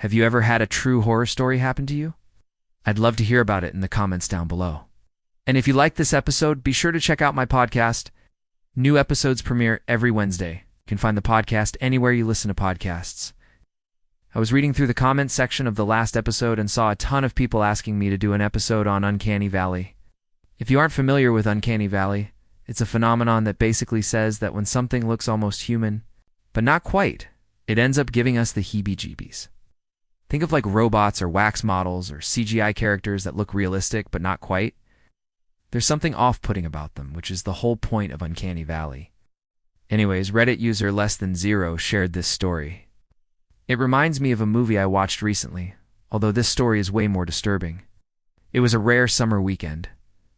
Have you ever had a true horror story happen to you? I'd love to hear about it in the comments down below. And if you like this episode, be sure to check out my podcast. New episodes premiere every Wednesday. You can find the podcast anywhere you listen to podcasts. I was reading through the comments section of the last episode and saw a ton of people asking me to do an episode on Uncanny Valley. If you aren't familiar with Uncanny Valley, it's a phenomenon that basically says that when something looks almost human, but not quite, it ends up giving us the heebie-jeebies. Think of like robots or wax models or CGI characters that look realistic but not quite. There's something off-putting about them, which is the whole point of Uncanny Valley. Anyways, Reddit user Less Than Zero shared this story. It reminds me of a movie I watched recently, although this story is way more disturbing. It was a rare summer weekend.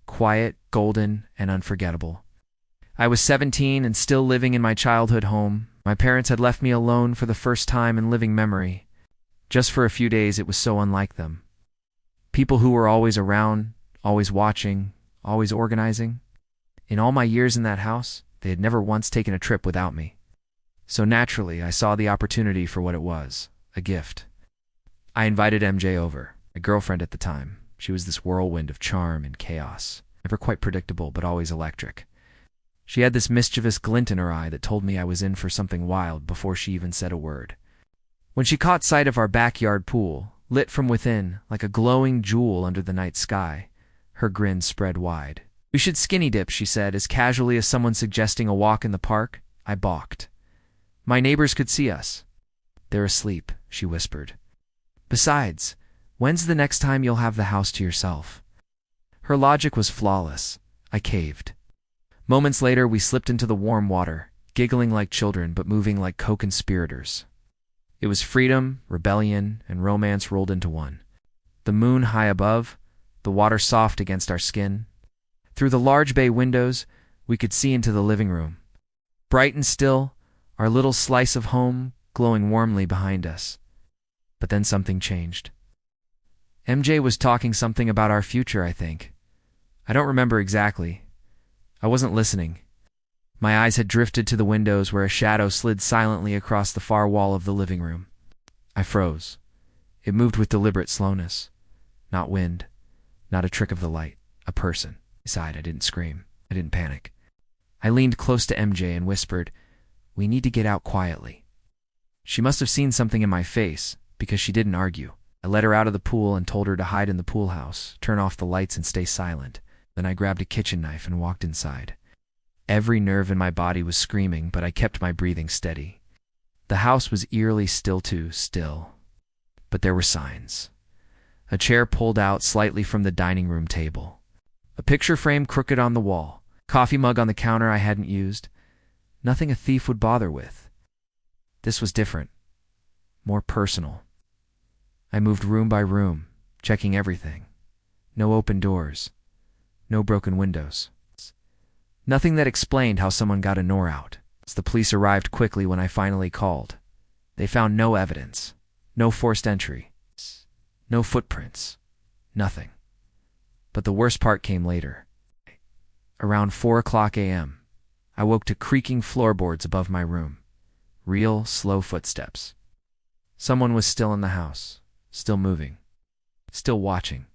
Quiet, golden, and unforgettable. I was 17 and still living in my childhood home. My parents had left me alone for the first time in living memory. Just for a few days, it was so unlike them. People who were always around, always watching, always organizing. In all my years in that house, they had never once taken a trip without me. So naturally, I saw the opportunity for what it was, a gift. I invited MJ over, my girlfriend at the time. She was this whirlwind of charm and chaos, never quite predictable but always electric. She had this mischievous glint in her eye that told me I was in for something wild before she even said a word. When she caught sight of our backyard pool, lit from within like a glowing jewel under the night sky, her grin spread wide. "We should skinny dip," she said, as casually as someone suggesting a walk in the park. I balked. "My neighbors could see us." "They're asleep," she whispered. "Besides, when's the next time you'll have the house to yourself?" Her logic was flawless. I caved. Moments later, we slipped into the warm water, giggling like children but moving like co-conspirators. It was freedom, rebellion, and romance rolled into one. The moon high above, the water soft against our skin. Through the large bay windows, we could see into the living room. Bright and still, our little slice of home glowing warmly behind us. But then something changed. MJ was talking something about our future, I think. I don't remember exactly. I wasn't listening. My eyes had drifted to the windows where a shadow slid silently across the far wall of the living room. I froze. It moved with deliberate slowness. Not wind. Not a trick of the light. A person. I sighed. I didn't scream. I didn't panic. I leaned close to MJ and whispered, "We need to get out quietly." She must have seen something in my face, because she didn't argue. I let her out of the pool and told her to hide in the pool house, turn off the lights and stay silent. Then I grabbed a kitchen knife and walked inside. Every nerve in my body was screaming, but I kept my breathing steady. The house was eerily still too still. But there were signs. A chair pulled out slightly from the dining room table. A picture frame crooked on the wall. Coffee mug on the counter I hadn't used. Nothing a thief would bother with. This was different. More personal. I moved room by room, checking everything. No open doors. No broken windows. Nothing that explained how someone got a door out. The police arrived quickly when I finally called. They found no evidence. No forced entry. No footprints. Nothing. But the worst part came later. Around 4:00 a.m., I woke to creaking floorboards above my room. Real, slow footsteps. Someone was still in the house. Still moving. Still watching.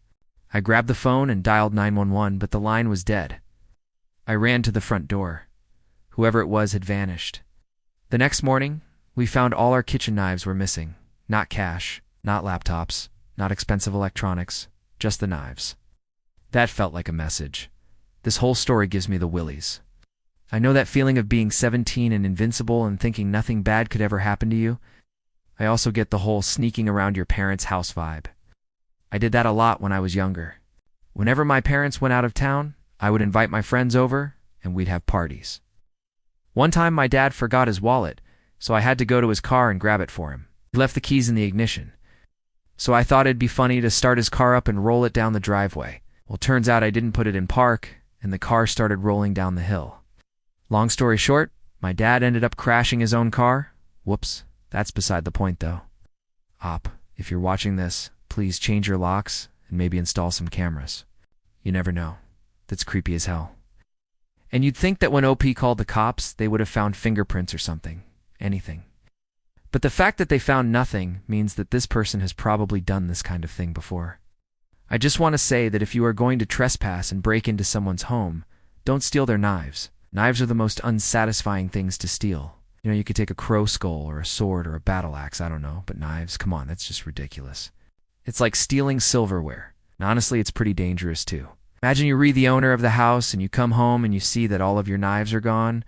I grabbed the phone and dialed 911, but the line was dead. I ran to the front door. Whoever it was had vanished. The next morning, we found all our kitchen knives were missing. Not cash, not laptops, not expensive electronics, just the knives. That felt like a message. This whole story gives me the willies. I know that feeling of being 17 and invincible and thinking nothing bad could ever happen to you. I also get the whole sneaking around your parents' house vibe. I did that a lot when I was younger. Whenever my parents went out of town, I would invite my friends over, and we'd have parties. One time my dad forgot his wallet, so I had to go to his car and grab it for him. He left the keys in the ignition. So I thought it'd be funny to start his car up and roll it down the driveway. Well, turns out I didn't put it in park, and the car started rolling down the hill. Long story short, my dad ended up crashing his own car. Whoops, that's beside the point though. Op, if you're watching this, please change your locks and maybe install some cameras. You never know. That's creepy as hell. And you'd think that when OP called the cops, they would have found fingerprints or something. Anything. But the fact that they found nothing means that this person has probably done this kind of thing before. I just want to say that if you are going to trespass and break into someone's home, don't steal their knives. Knives are the most unsatisfying things to steal. You know, you could take a crow skull or a sword or a battle axe, I don't know, but knives, come on, that's just ridiculous. It's like stealing silverware. And honestly, it's pretty dangerous too. Imagine you're the owner of the house and you come home and you see that all of your knives are gone,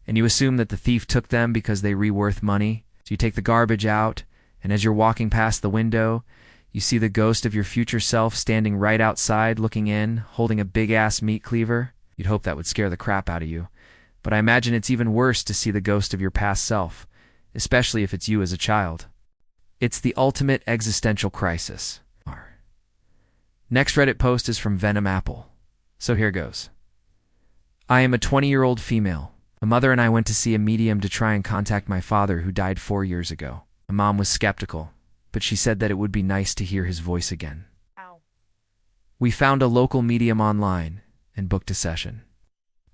and you assume that the thief took them because they worth money. So you take the garbage out, and as you're walking past the window, you see the ghost of your future self standing right outside looking in, holding a big-ass meat cleaver. You'd hope that would scare the crap out of you. But I imagine it's even worse to see the ghost of your past self, especially if it's you as a child. It's the ultimate existential crisis. Next Reddit post is from Venom Apple. So here goes. I am a 20-year-old female. My mother and I went to see a medium to try and contact my father who died 4 years ago. My mom was skeptical, but she said that it would be nice to hear his voice again. Ow. We found a local medium online and booked a session.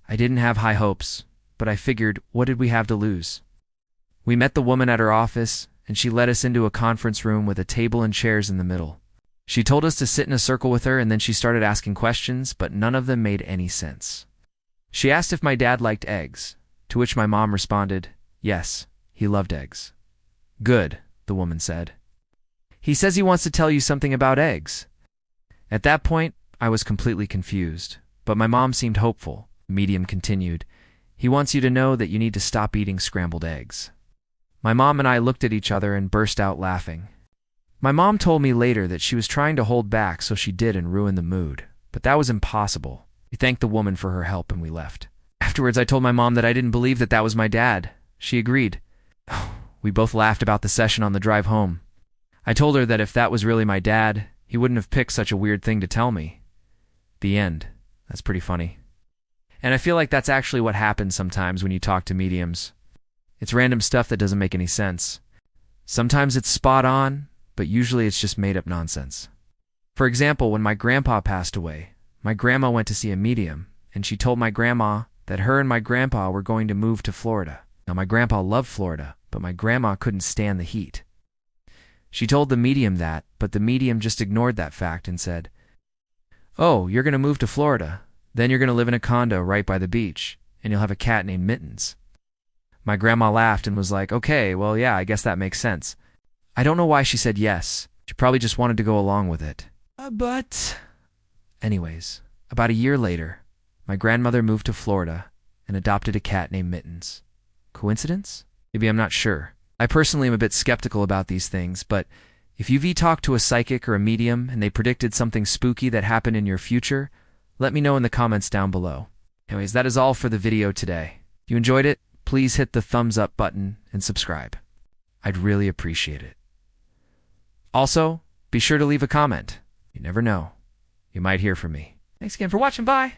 I didn't have high hopes, but I figured, what did we have to lose? We met the woman at her office, and she led us into a conference room with a table and chairs in the middle. She told us to sit in a circle with her, and then she started asking questions, but none of them made any sense. She asked if my dad liked eggs, to which my mom responded, yes, he loved eggs. Good, the woman said. He says he wants to tell you something about eggs. At that point, I was completely confused, but my mom seemed hopeful. The medium continued, he wants you to know that you need to stop eating scrambled eggs. My mom and I looked at each other and burst out laughing. My mom told me later that she was trying to hold back so she didn't ruin the mood, but that was impossible. We thanked the woman for her help and we left. Afterwards, I told my mom that I didn't believe that that was my dad. She agreed. We both laughed about the session on the drive home. I told her that if that was really my dad, he wouldn't have picked such a weird thing to tell me. The end. That's pretty funny. And I feel like that's actually what happens sometimes when you talk to mediums. It's random stuff that doesn't make any sense. Sometimes it's spot on, but usually it's just made up nonsense. For example, when my grandpa passed away, my grandma went to see a medium, and she told my grandma that her and my grandpa were going to move to Florida. Now, my grandpa loved Florida, but my grandma couldn't stand the heat. She told the medium that, but the medium just ignored that fact and said, oh, you're going to move to Florida. Then you're going to live in a condo right by the beach, and you'll have a cat named Mittens. My grandma laughed and was like, okay, well, yeah, I guess that makes sense. I don't know why she said yes. She probably just wanted to go along with it. But... Anyways, about a year later, my grandmother moved to Florida and adopted a cat named Mittens. Coincidence? Maybe, I'm not sure. I personally am a bit skeptical about these things, but if you've talked to a psychic or a medium and they predicted something spooky that happened in your future, let me know in the comments down below. Anyways, that is all for the video today. If you enjoyed it, please hit the thumbs up button and subscribe. I'd really appreciate it. Also, be sure to leave a comment. You never know. You might hear from me. Thanks again for watching. Bye.